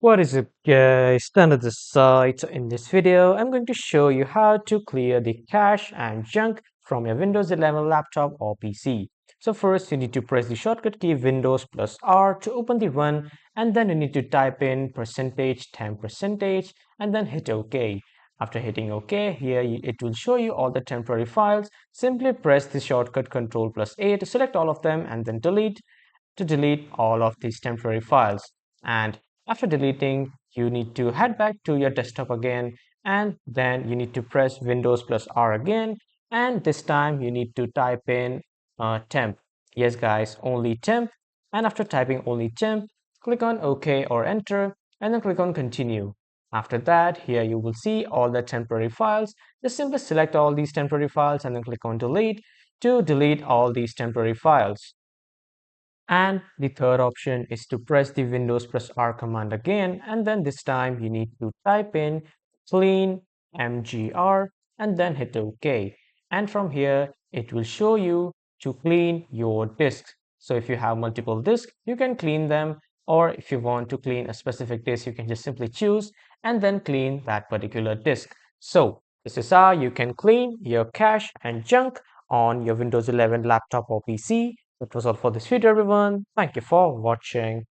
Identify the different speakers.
Speaker 1: What is up guys, another site. So in this video, I'm going to show you how to clear the cache and junk from your Windows 11 laptop or PC. So first you need to press the shortcut key Windows plus R to open the run, and then you need to type in %temp percentage and then hit OK. After hitting OK, here it will show you all the temporary files. Simply press the shortcut Ctrl plus A to select all of them and then delete to delete all of these temporary files. And after deleting, you need to head back to your desktop again, and then you need to press Windows plus R again, and this time you need to type in temp. Yes guys, only temp. And after typing only temp, click on OK or enter, and then click on continue. After that, here you will see all the temporary files. Just simply select all these temporary files and then click on delete to delete all these temporary files. And the third option is to press the Windows plus R command again, and then this time you need to type in clean mgr and then hit OK. And from here, it will show you to clean your disks. So if you have multiple disks, you can clean them, or if you want to clean a specific disk, you can just simply choose and then clean that particular disk. So this is how you can clean your cache and junk on your Windows 11 laptop or PC. That was all for this video, everyone. Thank you for watching.